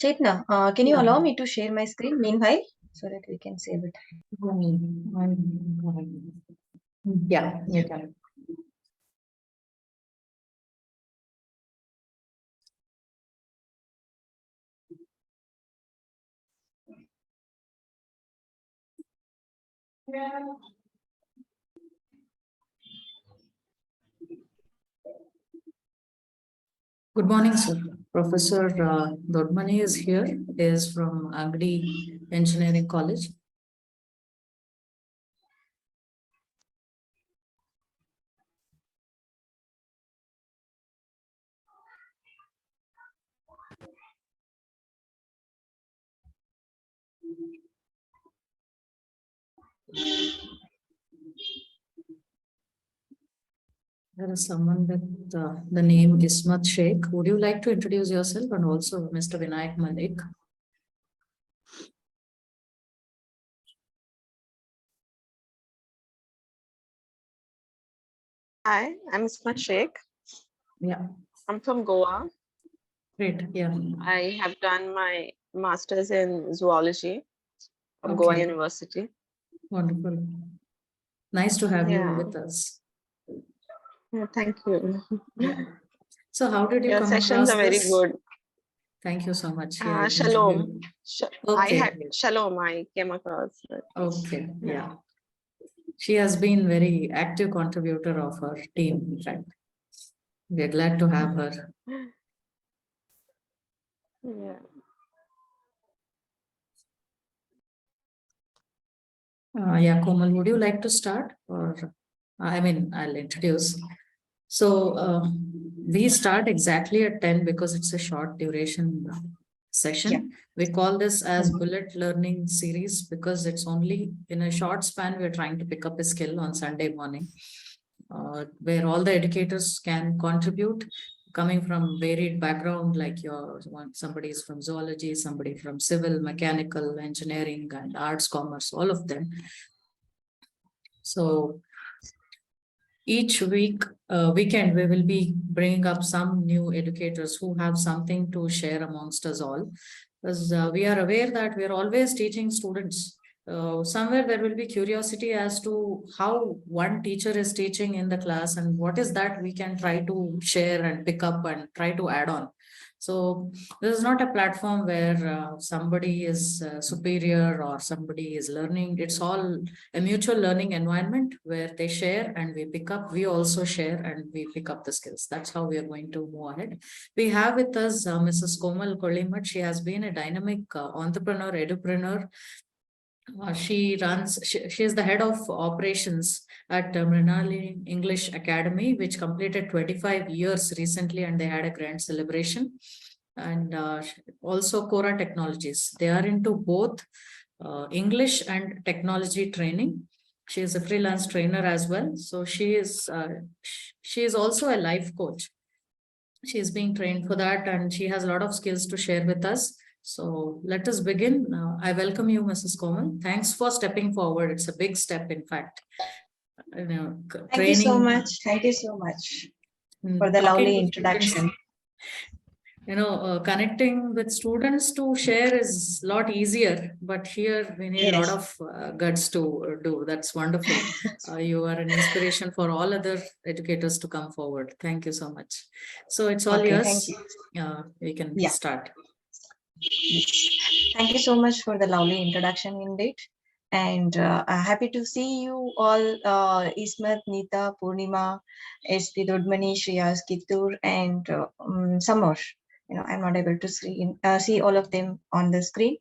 Chaitna, can you Yeah. allow me to share my screen meanwhile so that we can save it? Yeah, you can. Good morning, sir. Professor Dodmani is here. He is from Agri Engineering College. There is someone with the name Ismat Sheikh. Would you like to introduce yourself and also Mr. Vinayak Malik? Hi, I'm Isma Sheikh. Yeah, I'm from Goa. great. Yeah. I have done my master's in zoology from Goa Okay, University. wonderful. Nice to have you Yeah, with us. yeah, thank you. Yeah. So how did you Your come sessions across are very this? good. Thank you so much. Yeah, you can Shalom. Okay. Shalom. I came across it. Okay. Yeah. She has been very active contributor of our team. In fact, we're glad to have her. Yeah. Yeah, Komal, would you like to start? Or I'll introduce. So we start exactly at 10 because it's a short duration session. Yeah. We call this as bullet learning series because it's only in a short span. We're trying to pick up a skill on Sunday morning where all the educators can contribute coming from varied background, like somebody is from zoology, somebody from civil, mechanical, engineering, and arts, commerce, all of them. So each weekend, we will be bringing up some new educators who have something to share amongst us all. Because we are aware that we are always teaching students. Somewhere there will be curiosity as to how one teacher is teaching in the class and what is that we can try to share and pick up and try to add on. So this is not a platform where somebody is superior or somebody is learning. It's all a mutual learning environment where they share and we pick up. We also share and we pick up the skills. That's how we are going to move ahead. We have with us Mrs.Komal Kollimath. She has been a dynamic entrepreneur, edupreneur. She is the head of operations at Mrinali English Academy, which completed 25 years recently, and they had a grand celebration. And also Cora Technologies. They are into both English and technology training. She is a freelance trainer as well. So she is also a life coach. She is being trained for that, and she has a lot of skills to share with us. So let us begin. I welcome you, Mrs. Komal. Thanks for stepping forward. It's a big step, in fact. Thank you so much. Thank you so much for the lovely introduction. Connecting with students to share is a lot easier, but here we need a lot of guts to do. That's wonderful. You are an inspiration for all other educators to come forward. Thank you so much. So it's all yours. Thank you. We can start. Thank you so much for the lovely introduction indeed. And happy to see you all, Ismat, Nita, Purnima, SP Dodmani, Shriyas, Kittur, and some more. I'm not able to see all of them on the screen.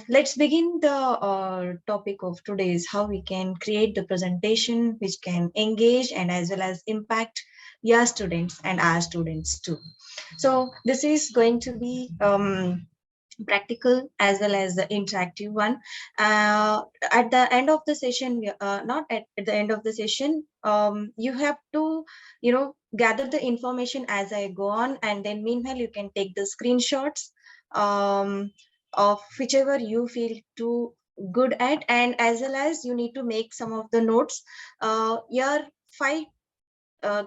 Let's begin the topic of today is how we can create the presentation which can engage and as well as impact your students and our students too. So this is going to be practical as well as the interactive one. At the end of the session, not at the end of the session, you have to, gather the information as I go on, and then meanwhile you can take the screenshots of whichever you feel too good at, and as well as you need to make some of the notes. Your 5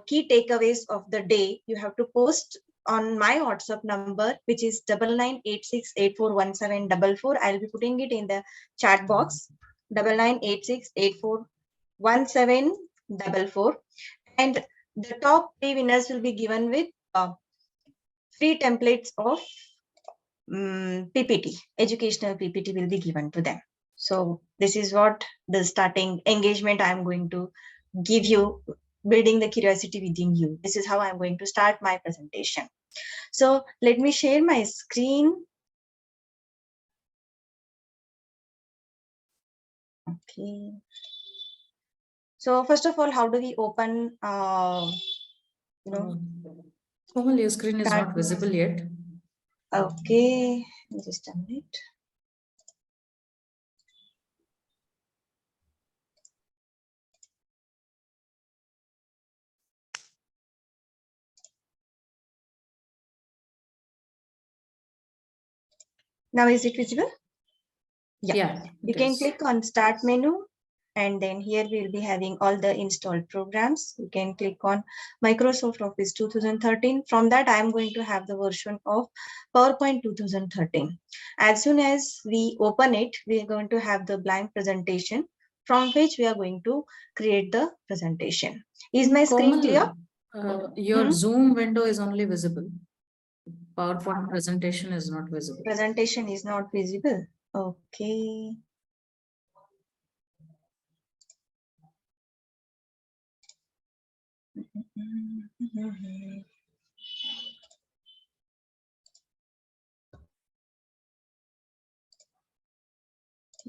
key takeaways of the day you have to post on my WhatsApp number, which is 9986841744. I'll be putting it in the chat box, 9986841744. And the top 3 winners will be given with free templates of PPT, educational PPT will be given to them. So this is what the starting engagement I'm going to give you, building the curiosity within you. This is how I'm going to start my presentation. So let me share my screen. Okay. So first of all, how do we open, Komal, your screen is not visible yet. Okay, just a minute. Now is it visible? Yeah. You can click on Start menu, and then here we will be having all the installed programs. You can click on Microsoft Office 2013. From that, I am going to have the version of PowerPoint 2013. As soon as we open it, we are going to have the blank presentation from which we are going to create the presentation. Is my screen clear? Your Zoom window is only visible. PowerPoint presentation is not visible. Presentation is not visible. Okay.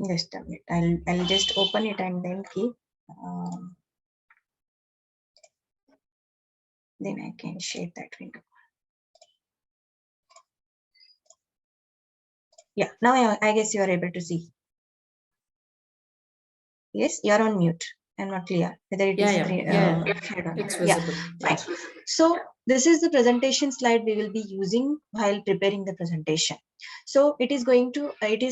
Just a minute. I'll just open it and then keep. Then I can share that window. Yeah, now I guess you are able to see. Yes, you're on mute. I'm not clear whether it is it's visible. Fine. So this is the presentation slide we will be using while preparing the presentation. So it is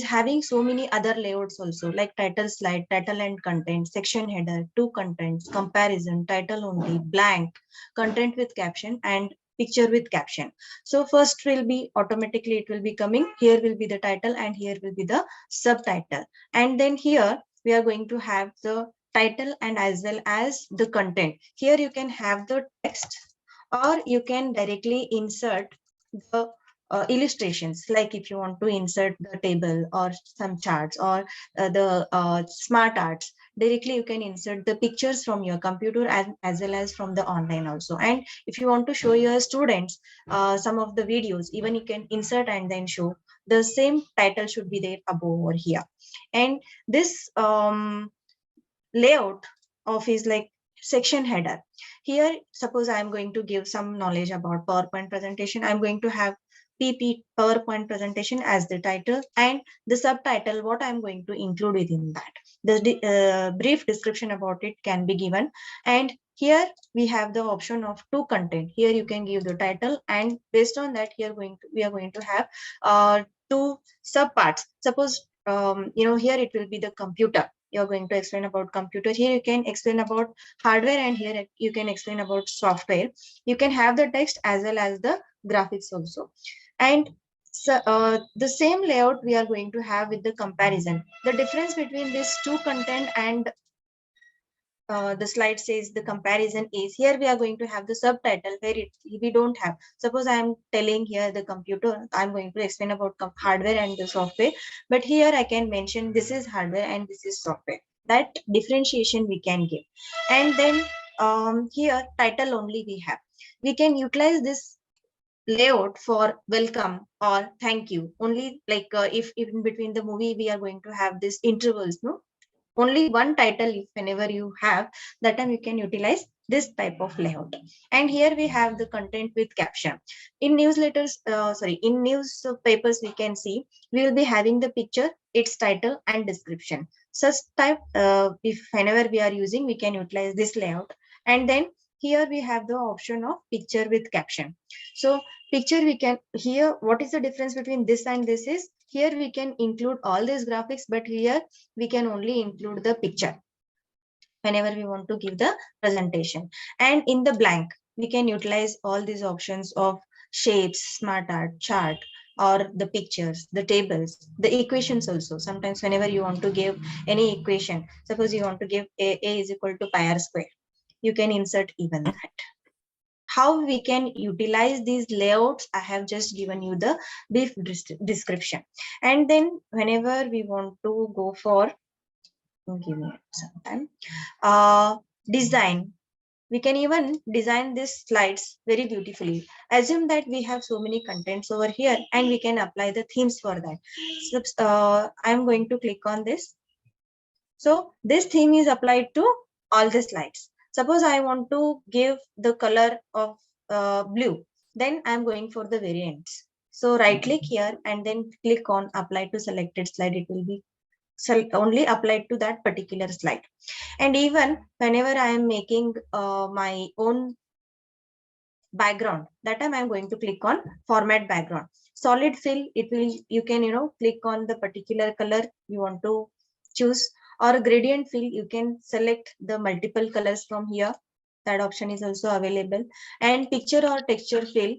having so many other layouts also, like title slide, title and content, section header, two contents, comparison, title only, blank, content with caption, and picture with caption. So first will be automatically, it will be coming. Here will be the title and here will be the subtitle. And then here we are going to have the title and as well as the content. Here you can have the text, or you can directly insert the illustrations, like if you want to insert the table or some charts or the smart arts, directly you can insert the pictures from your computer as well as from the online also. And if you want to show your students some of the videos, even you can insert and then show. The same title should be there above over here. And this layout of is like section header. Here, suppose I am going to give some knowledge about PowerPoint presentation. I'm going to have PP PowerPoint presentation as the title, and the subtitle, what I'm going to include within that. The brief description about it can be given. And here we have the option of two content. Here you can give the title, and based on that, we are going to have two subparts. Suppose here it will be the computer. You're going to explain about computer. Here you can explain about hardware, and here you can explain about software. You can have the text as well as the graphics also. And so the same layout we are going to have with the comparison. The difference between these two content and the slide says the comparison is, here we are going to have the subtitle where we don't have. Suppose I am telling here the computer, I'm going to explain about hardware and the software, but here I can mention this is hardware and this is software. That differentiation we can give. And then here title only we have. We can utilize this layout for welcome or thank you only, like if in between the movie we are going to have this intervals, no, only one title. If whenever you have that time, you can utilize this type of layout. And here we have the content with caption. In newsletters, in newspapers, we can see we will be having the picture, its title and description. Such type, if whenever we are using, we can utilize this layout. And then here we have the option of picture with caption. So picture, we can, here what is the difference between this and this is, here we can include all these graphics, but here we can only include the picture whenever we want to give the presentation. And in the blank, we can utilize all these options of shapes, smart art, chart, or the pictures, the tables, the equations also. Sometimes whenever you want to give any equation, suppose you want to give a is equal to pi r square, you can insert even that. How we can utilize these layouts, I have just given you the brief description. And then whenever we want to go for, give me some time, design, we can even design these slides very beautifully. Assume that we have so many contents over here and we can apply the themes for that. So, I'm going to click on this. So this theme is applied to all the slides. Suppose I want to give the color of blue, then I'm going for the variants. So right click here and then click on apply to selected slide. It will be only applied to that particular slide. And even whenever I am making my own background, that time I'm going to click on format background. Solid fill, it will, you can click on the particular color you want to choose, or gradient fill, you can select the multiple colors from here, that option is also available. And picture or texture fill,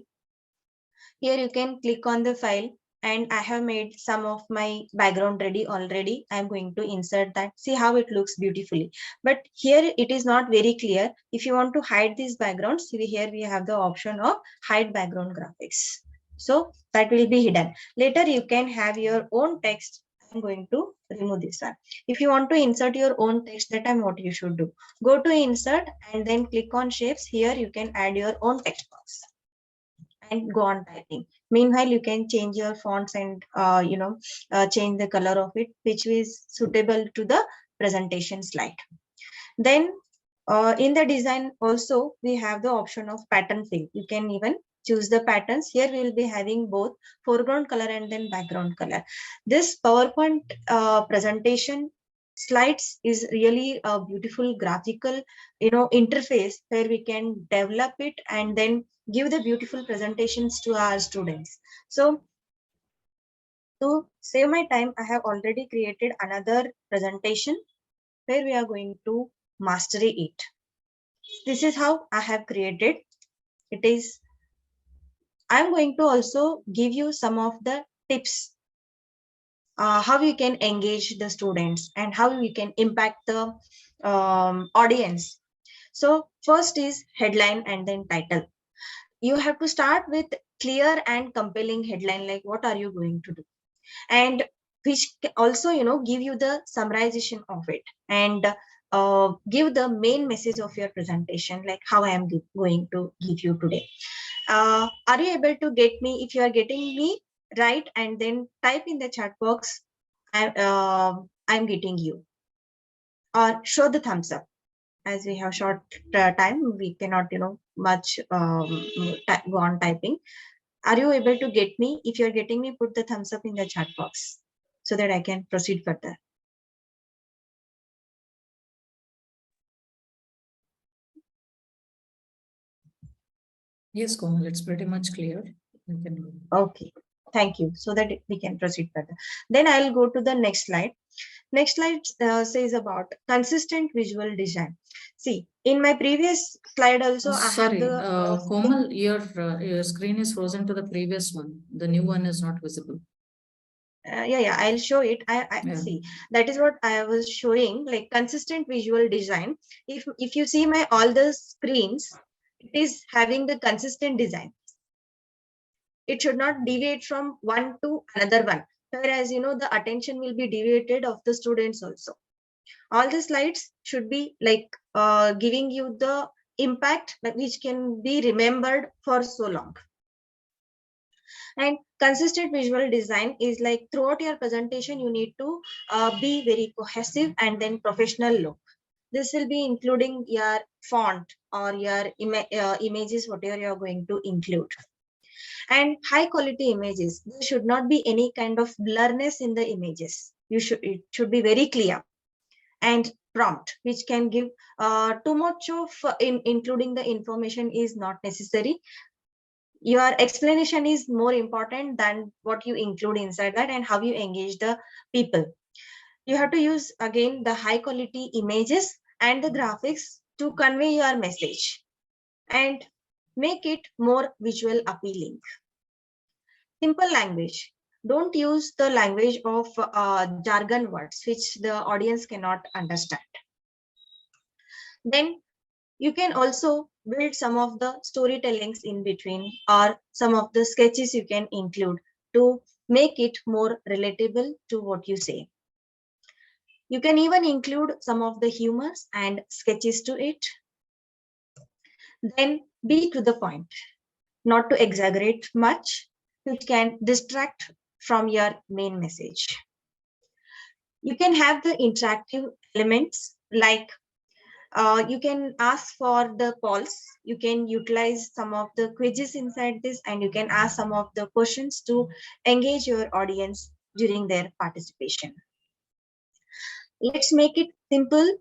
here you can click on the file, and I have made some of my background ready already. I'm going to insert that. See how it looks beautifully. But here it is not very clear. If you want to hide these backgrounds, here we have the option of hide background graphics. So that will be hidden. Later you can have your own text. I'm going to remove this one. If you want to insert your own text, that time what you should do? Go to insert and then click on shapes. Here you can add your own text box and go on typing. Meanwhile, you can change your fonts and change the color of it, which is suitable to the presentation slide. Then in the design also, we have the option of pattern fill. You can even choose the patterns. Here we will be having both foreground color and then background color. This PowerPoint presentation slides is really a beautiful graphical interface where we can develop it and then give the beautiful presentations to our students. So to save my time, I have already created another presentation where we are going to mastery it. This is how I have created. It is, I'm going to also give you some of the tips, how you can engage the students and how you can impact the audience. So first is headline and then title. You have to start with clear and compelling headline, like what are you going to do, and which also give you the summarization of it, and give the main message of your presentation, like how I am going to give you today. Are you able to get me? If you are getting me right, and then type in the chat box, I'm getting you, or show the thumbs up. As we have short time, we cannot much go on typing. Are you able to get me? If you're getting me, put the thumbs up in the chat box so that I can proceed further. Yes, Komal, it's pretty much clear. You can... Okay, thank you. So that we can proceed further. Then I'll go to the next slide. Next slide says about consistent visual design. See, in my previous slide also, I have Sorry, the Komal, your screen is frozen to the previous one. The new one is not visible. yeah, I'll show it. I Yeah. see, that is what I was showing, like consistent visual design. If you see my all the screens, it is having the consistent design. It should not deviate from one to another one, whereas the attention will be deviated of the students also. All the slides should be like giving you the impact which can be remembered for so long. And consistent visual design is like throughout your presentation, you need to be very cohesive and then professional look. This will be including your font or your images, whatever you're going to include. And high quality images, there should not be any kind of blurriness in the images. It should be very clear and prompt, which can give too much of including the information is not necessary. Your explanation is more important than what you include inside that and how you engage the people. You have to use again the high quality images and the graphics to convey your message. And Make it more visual appealing. Simple language. Don't use the language of jargon words which the audience cannot understand. Then you can also build some of the storytellings in between, or some of the sketches you can include to make it more relatable to what you say. You can even include some of the humors and sketches to it. Then be to the point, not to exaggerate much, which can distract from your main message. You can have the interactive elements like you can ask for the polls. You can utilize some of the quizzes inside this, and you can ask some of the questions to engage your audience during their participation. Let's make it simple.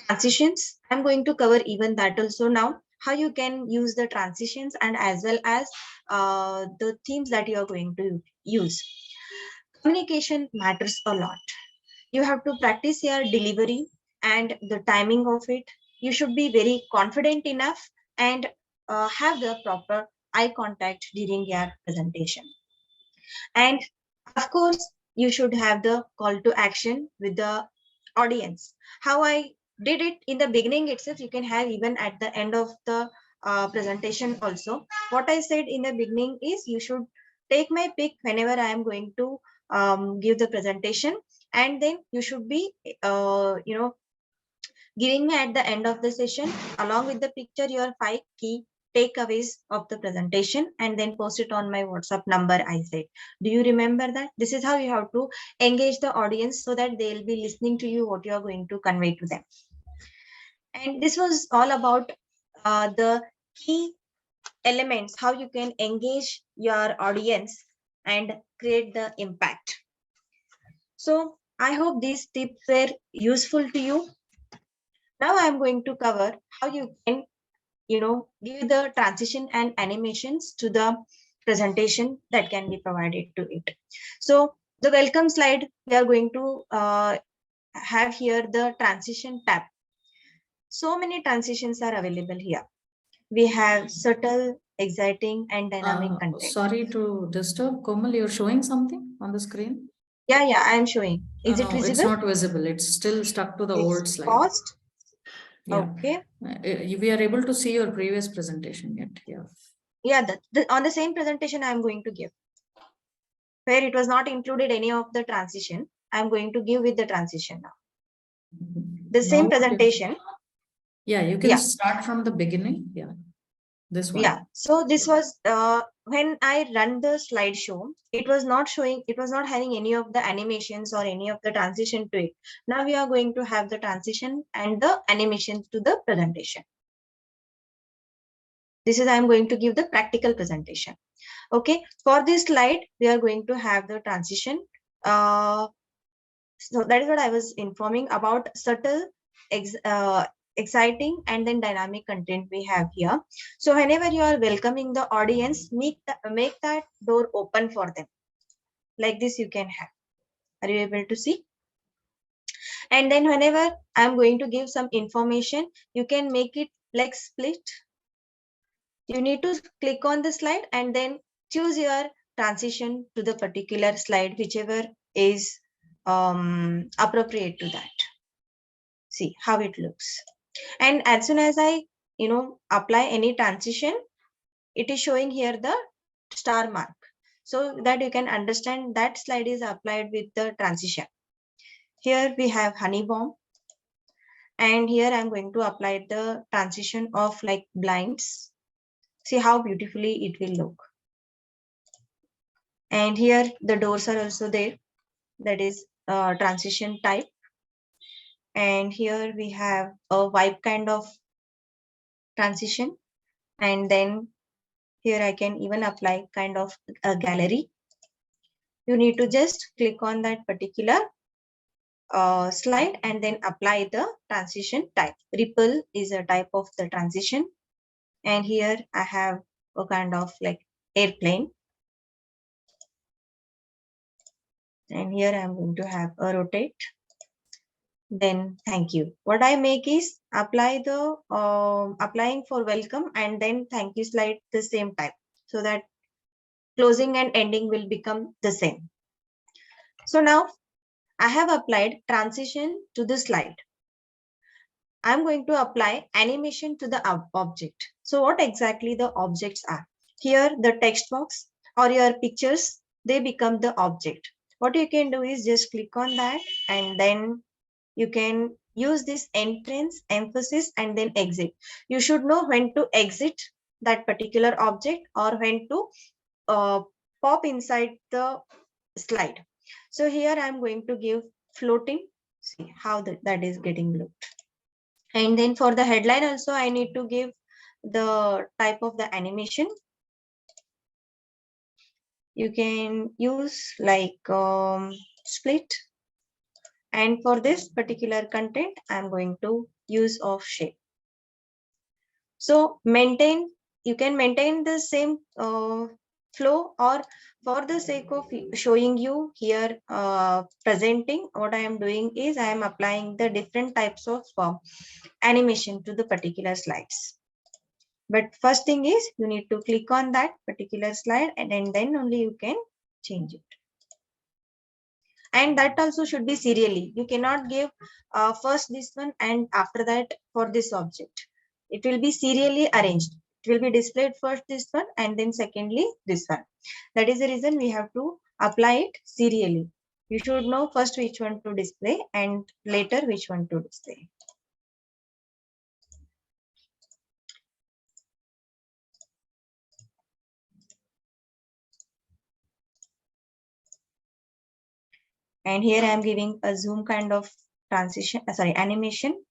Transitions. I'm going to cover even that also now, how you can use the transitions and as well as the themes that you are going to use. Communication matters a lot. You have to practice your delivery and the timing of it. You should be very confident enough and have the proper eye contact during your presentation. And of course, you should have the call to action with the audience. How I did it in the beginning itself, you can have even at the end of the presentation also. What I said in the beginning is you should take my pick whenever I am going to give the presentation, and then you should be giving me at the end of the session along with the picture your 5 key takeaways of the presentation, and then post it on my WhatsApp number. I said, do you remember that? This is how you have to engage the audience so that they'll be listening to you what you are going to convey to them. And this was all about the key elements, how you can engage your audience and create the impact. So I hope these tips were useful to you. Now I'm going to cover how you can, give the transition and animations to the presentation that can be provided to it. So the welcome slide, we are going to have here the transition tab. So many transitions are available here. We have subtle, exciting, and dynamic content. Sorry to disturb, Komal, you're showing something on the screen? Yeah, I am showing. Is it No, visible? it's not visible. It's still stuck to the It's old slide. paused. Yeah. Okay. We are able to see your previous presentation yet. Yeah. Yeah, on the same presentation I am going to give. Where it was not included any of the transition, I am going to give with the transition now. The same presentation. Yeah, you can start from the beginning. Yeah. This one. Yeah. So this was when I run the slideshow, it was not showing, it was not having any of the animations or any of the transition to it. Now we are going to have the transition and the animations to the presentation. This is, I'm going to give the practical presentation. Okay. For this slide, we are going to have the transition. So that is what I was informing about subtle, exciting, and then dynamic content we have here. So whenever you are welcoming the audience, make that door open for them. Like this you can have. Are you able to see? And then whenever I'm going to give some information, you can make it like split. You need to click on the slide and then choose your transition to the particular slide, whichever is appropriate to that. See how it looks. And as soon as I apply any transition, it is showing here the star mark, so that you can understand that slide is applied with the transition. Here we have honey bomb, and here I'm going to apply the transition of like blinds. See how beautifully it will look. And here the doors are also there, that is transition type. And here we have a vibe kind of transition, and then here I can even apply kind of a gallery. You need to just click on that particular slide and then apply the transition type. Ripple is a type of the transition, and here I have a kind of like airplane, and here I'm going to have a rotate. Then thank you. What I make is apply the applying for welcome and then thank you slide the same time, so that closing and ending will become the same. So now I have applied transition to the slide. I'm going to apply animation to the object. So what exactly the objects are? Here the text box or your pictures, they become the object. What you can do is just click on that and then you can use this entrance, emphasis, and then exit. You should know when to exit that particular object or when to uh, pop inside the slide. So here I'm going to give floating. See how that is getting looked. And then for the headline also, I need to give the type of the animation. You can use like split. And for this particular content, I'm going to use of shape. So you can maintain the same flow, or for the sake of showing you here presenting, what I am doing is I am applying the different types of animation to the particular slides. But first thing is you need to click on that particular slide and then only you can change it. And that also should be serially. You cannot give first this one and after that for this object. It will be serially arranged. It will be displayed first this one and then secondly this one. That is the reason we have to apply it serially. You should know first which one to display and later which one to display. And here I am giving a zoom kind of transition, animation.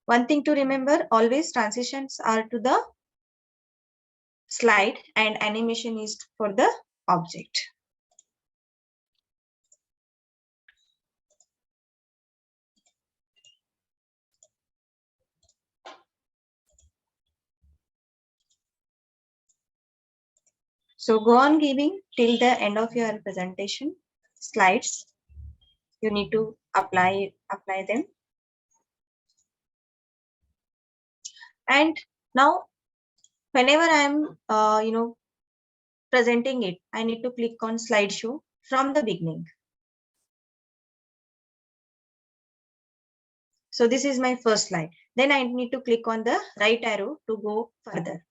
One thing to remember, always transitions are to the slide and animation is for the object. So go on giving till the end of your presentation slides. You need to apply them. And now whenever I'm presenting it, I need to click on slideshow from the beginning. So this is my first slide. Then I need to click on the right arrow to go further.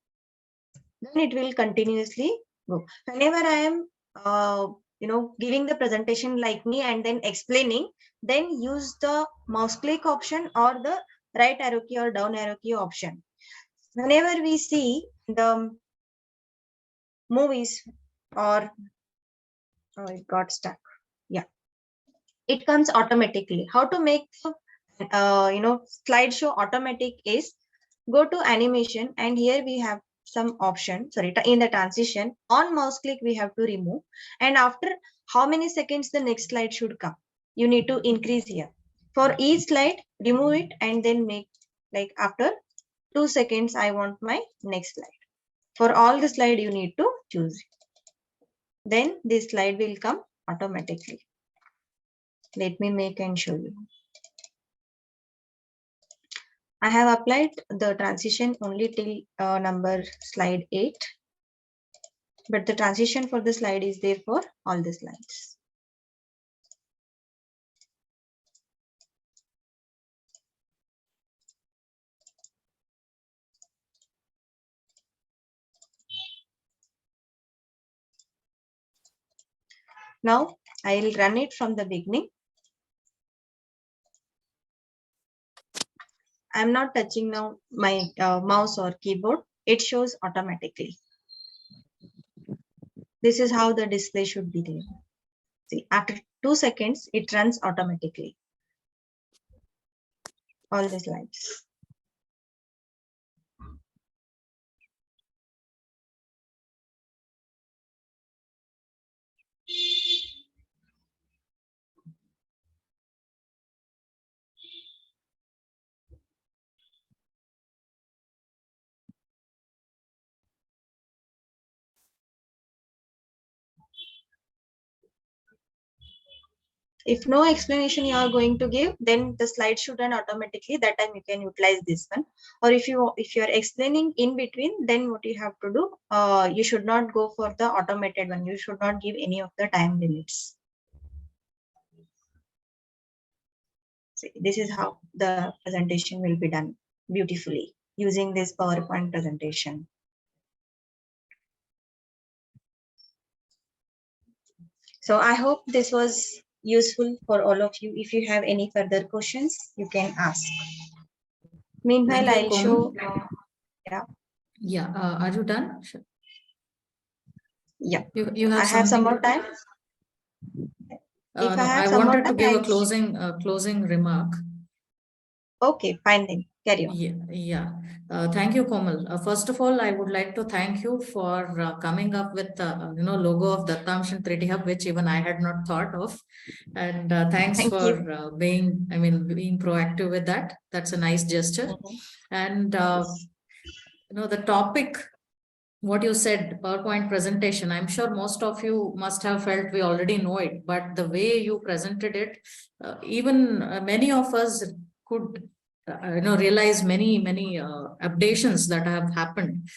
Then it will continuously go. Whenever I am giving the presentation like me and then explaining, then use the mouse click option or the right arrow key or down arrow key option. Whenever we see the movies or it got stuck, yeah, it comes automatically. How to make the slideshow automatic is go to animation and here we have some option. Sorry, in the transition on mouse click we have to remove, and after how many seconds the next slide should come, you need to increase here. For each slide, remove it and then make like after 2 seconds I want my next slide. For all the slide you need to choose. Then this slide will come automatically. Let me make and show you. I have applied the transition only till number slide 8, but the transition for the slide is there for all the slides. Now I'll run it from the beginning. I'm not touching now my mouse or keyboard. It shows automatically. This is how the display should be there. See, after 2 seconds, it runs automatically. All the slides. If no explanation you are going to give, then the slide should run automatically. That time you can utilize this one. Or if you are explaining in between, then what you have to do, you should not go for the automated one. You should not give any of the time limits. See, this is how the presentation will be done beautifully using this PowerPoint presentation. So I hope this was useful for all of you. If you have any further questions, you can ask. Meanwhile, Thank you, I'll show. yeah. Yeah. Are you done? Sure. Yeah. You have I have some something more time. If no, I some more wanted to time, give a I'll closing remark. Okay, fine then. Carry on. Yeah. Thank you, Komal. First of all, I would like to thank you for coming up with logo of Dattamshan Triti Hub, which even I had not thought of. And thanks Thank for you. being proactive with that. That's a nice gesture. And Yes. the topic, what you said, PowerPoint presentation, I'm sure most of you must have felt we already know it, but the way you presented it, even many of us could realize many updations that have happened.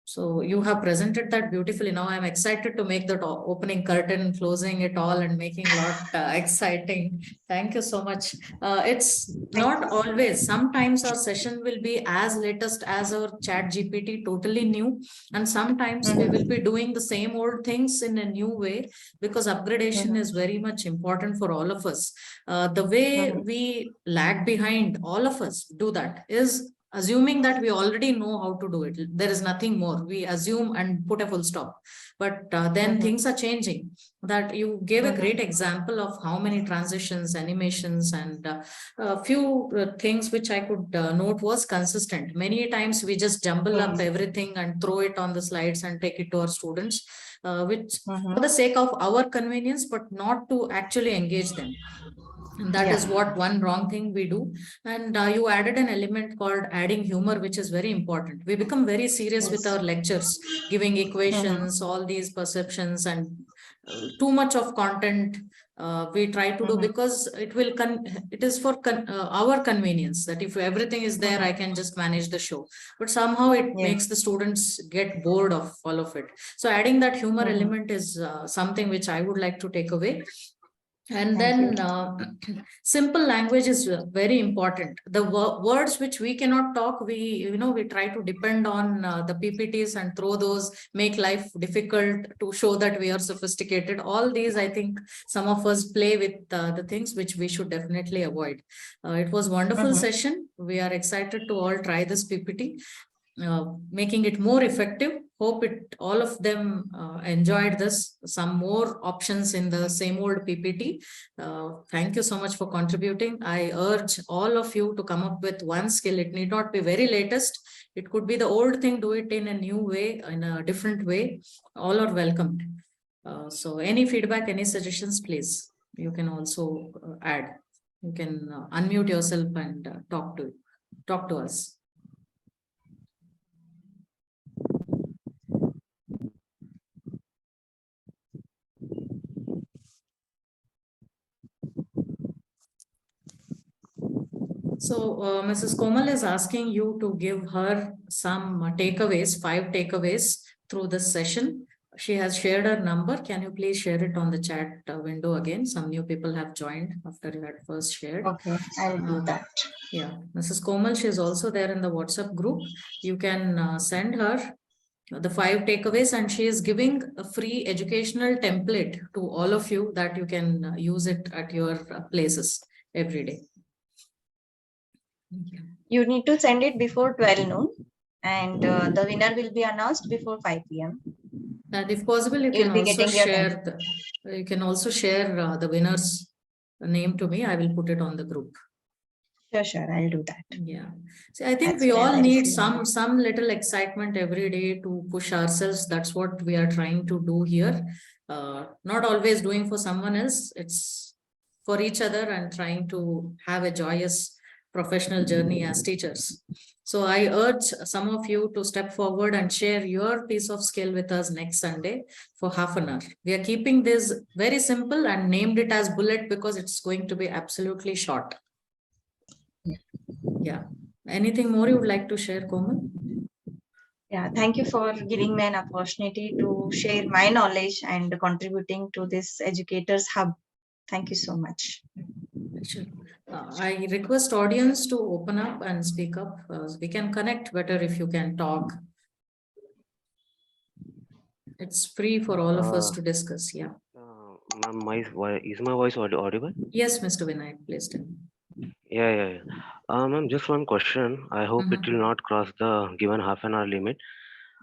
So you have presented that beautifully. Now I'm excited to make that opening curtain, closing it all, and making a lot exciting. Thank you so much. It's not always. Sometimes our session will be as latest as our chat GPT, totally new. And sometimes we will be doing the same old things in a new way, because upgradation is very much important for all of us. The way we lag behind, all of us do that, is assuming that we already know how to do it. There is nothing more. We assume and put a full stop. But then things are changing. That you gave a great example of how many transitions, animations, and a few things which I could note was consistent. Many times we just jumble up everything and throw it on the slides and take it to our students, which for the sake of our convenience, but not to actually engage them. And that is what one wrong thing we do. And you added an element called adding humor, which is very important. We become very serious with our lectures, giving equations, all these perceptions, and too much of content we try to do, because it is for our convenience, that if everything is there, I can just manage the show. But somehow it makes the students get bored of all of it. So adding that humor element is something which I would like to take away. And then simple language is very important. The words which we cannot talk, we try to depend on the PPTs and throw those, make life difficult to show that we are sophisticated. All these, I think some of us play with the things which we should definitely avoid. It was wonderful session. We are excited to all try this PPT. Making it more effective. Hope all of them enjoyed this. Some more options in the same old PPT. Thank you so much for contributing. I urge all of you to come up with one skill. It need not be very latest. It could be the old thing. Do it in a new way, in a different way. All are welcomed. So any feedback, any suggestions, please. You can also add. You can unmute yourself and talk to us. So Mrs. Komal is asking you to give her some takeaways, 5 takeaways through this session. She has shared her number. Can you please share it on the chat window again? Some new people have joined after you had first shared. Okay, I will do that. Yeah, Mrs. Komal, she is also there in the WhatsApp group. You can send her the 5 takeaways, and she is giving a free educational template to all of you that you can use it at your places every day. You need to send it before 12 noon, and the winner will be announced before 5 p.m. And if possible, you can also share the winner's name to me. I will put it on the group. Sure, I'll do that. Yeah. See, I think we all need some little excitement every day to push ourselves. That's what we are trying to do here. Not always doing for someone else. It's for each other and trying to have a joyous professional journey as teachers. So I urge some of you to step forward and share your piece of skill with us next Sunday for half an hour. We are keeping this very simple and named it as bullet because it's going to be absolutely short. Yeah. Anything more you would like to share, Komal? Yeah, thank you for giving me an opportunity to share my knowledge and contributing to this educators hub. Thank you so much. Sure. I request audience to open up and speak up. We can connect better if you can talk. It's free for all of us to discuss. Yeah. Ma'am, is my voice audible? Yes, Mr. Vinayak, please tell me. Yeah. Ma'am, just one question. I hope it will not cross the given half an hour limit.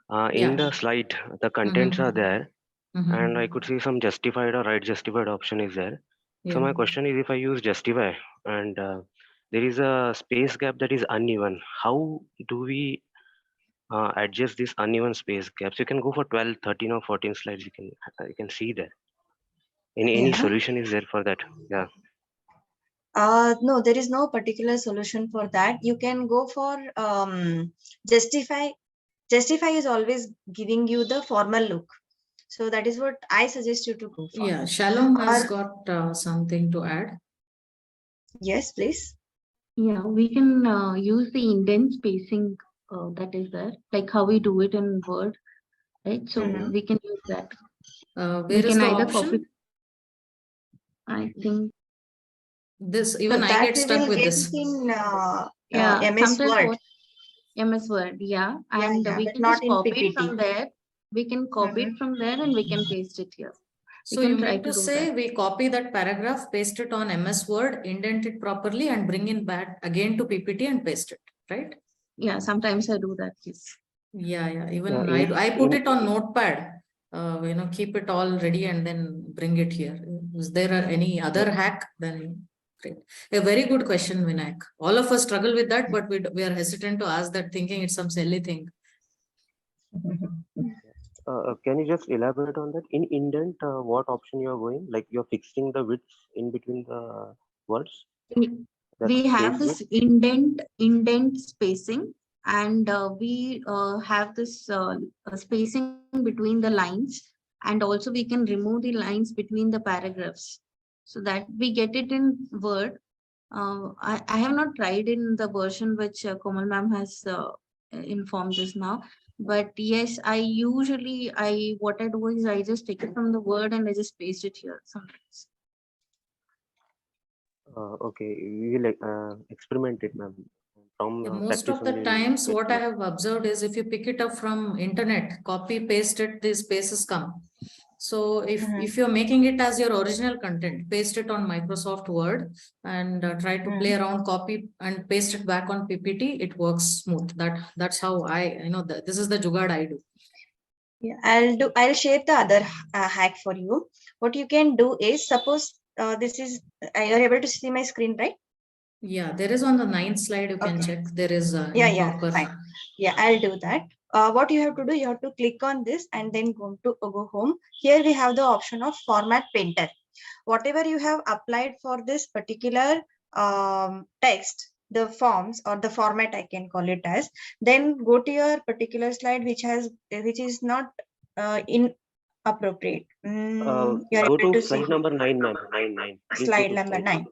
In Yeah. the slide, the contents are there, and I Mhm. could see some justified or right justified option is there. So Yeah. my question is, if I use justify and there is a space gap that is uneven, how do we adjust this uneven space gaps? You can go for 12, 13, or 14 slides. You can see there. Any Yeah. solution is there for that? Yeah. No, there is no particular solution for that. You can go for justify. Justify is always giving you the formal look. So that is what I suggest you to go for. Yeah. Shalom has Or got something to add. yes, please. Yeah, we can use the indent spacing that is there, like how we do it in Word, right? So we can use that. We Where is can the either option? copy. I think This, So even I that get we stuck will with get this. it in MS sometimes Word. what MS Word, yeah, Yeah, and yeah, we but can not just in copy it PPT. from there. We can copy it from there and we can paste it here. We So can you try mean to to do say that. we copy that paragraph, paste it on MS Word, indent it properly and bring it back again to PPT and paste it, right? Yeah, sometimes I do that. Yes. Yeah. Even Yeah, I put it on Notepad, keep it all ready and then bring it here. Is there any other hack? Then great. A very good question, Vinayak. All of us struggle with that, but we are hesitant to ask that, thinking it's some silly thing. Can you just elaborate on that? In indent, what option you are going? Like you're fixing the width in between the words? That We space have width? this indent spacing, and we have this spacing between the lines, and also we can remove the lines between the paragraphs so that we get it in Word. I have not tried in the version which Komal ma'am has informed us now. But yes, what I do is I just take it from the Word and I just paste it here sometimes. Okay, we will experiment it, ma'am. From Most practice of the only we'll times, get what to I know. have observed is if you pick it up from internet, copy, paste it, these spaces come. So if you're making it as your original content, paste it on Microsoft Word and try to play around, copy and paste it back on PPT, it works smooth. That's how this is the jugaad I do. Yeah, I'll share the other hack for you. What you can do is, suppose this is, you're able to see my screen, right? Yeah, there is on the 9th slide, you can Okay. check. There is Yeah, improper. fine. Yeah, I'll do that. What you have to do, you have to click on this and then go home. Here we have the option of format painter. Whatever you have applied for this particular text, the forms or the format, I can call it as, then go to your particular slide which is not inappropriate. You're Go able to to see slide number 9, ma'am. 9. Please go slide to number slide 9. number.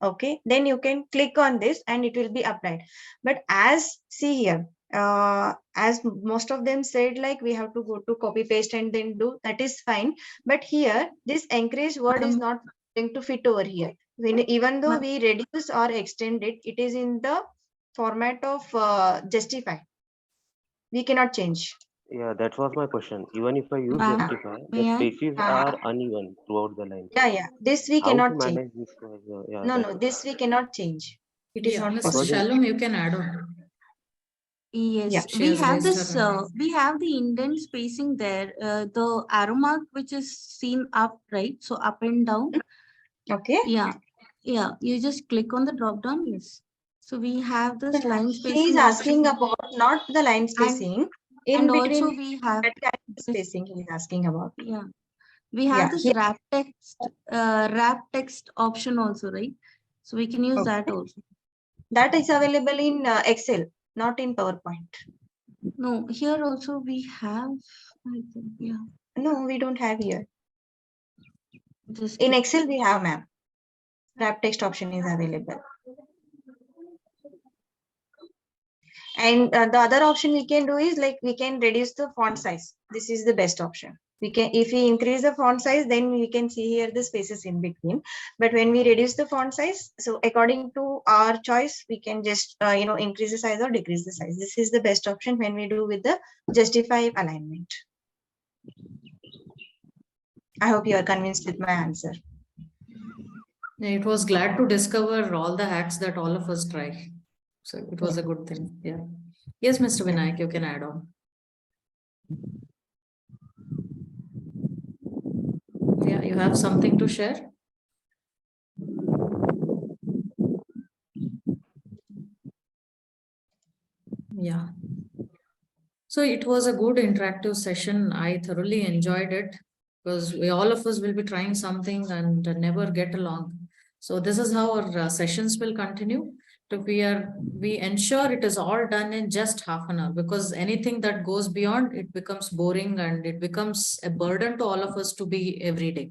Okay, then you can click on this and it will be applied. But as see here, as most of them said, like we have to go to copy paste and then do, that is fine. But here this encouraged word is not going to fit over here. Even though we reduce or extend it, it is in the format of justify. We cannot change. Yeah, that was my question. Even if I use Ma'am, justify, the may I? spaces are uneven throughout the line. Yeah, this we How to cannot change. manage this? Yeah, No, that's no, this we cannot change. It is Yeah, not Mrs. because possible. in Shalom, you can add on. Yeah. Yes, She we has have raised her this. hand. We have the indent spacing there. The arrow mark which is seen up, right? So up and down. Okay. Yeah. You just click on the drop down. Yes. So we have this line He is spacing asking option, about not the line spacing. In and also between we have that character this. spacing he is asking about. Yeah, we have Yeah. this wrap text option also, right? So we can use that Okay. also. That is available in Excel. not in PowerPoint. No, here also we have, I think, yeah. No, we don't have here. Just In Excel, we have, ma'am. Wrap text option is available. And the other option we can do is like we can reduce the font size. This is the best option. We can, if we increase the font size, then we can see here the spaces in between. But when we reduce the font size, so according to our choice, we can just increase the size or decrease the size. This is the best option when we do with the justify alignment. I hope you are convinced with my answer. It was glad to discover all the hacks that all of us try. So it was a good thing. Yeah. Yes, Mr. Vinayak, you can add on. Yeah, you have something to share? Yeah. So it was a good interactive session. I thoroughly enjoyed it because all of us will be trying something and never get along. So this is how our sessions will continue. We ensure it is all done in just half an hour, because anything that goes beyond it becomes boring and it becomes a burden to all of us to be every day.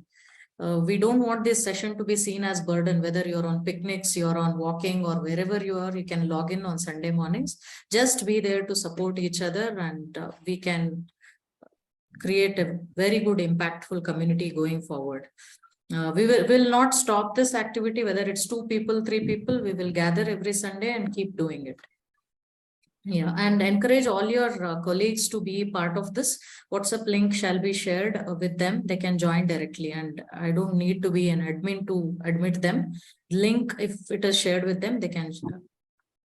We don't want this session to be seen as burden, whether you're on picnics, you're on walking, or wherever you are, you can log in on Sunday mornings. Just be there to support each other, and we can create a very good impactful community going forward. We will not stop this activity, whether it's 2 people, 3 people, we will gather every Sunday and keep doing it. Yeah, and encourage all your colleagues to be part of this. WhatsApp link shall be shared with them. They can join directly, and I don't need to be an admin to admit them. Link, if it is shared with them, they can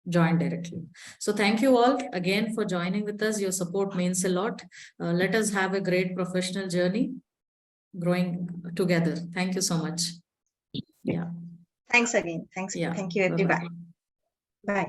join directly. So thank you all again for joining with us. Your support means a lot. Let us have a great professional journey growing together. Thank you so much. Yeah. Thanks again. Thanks. Yeah. Thank you, everybody. Bye-bye. Bye.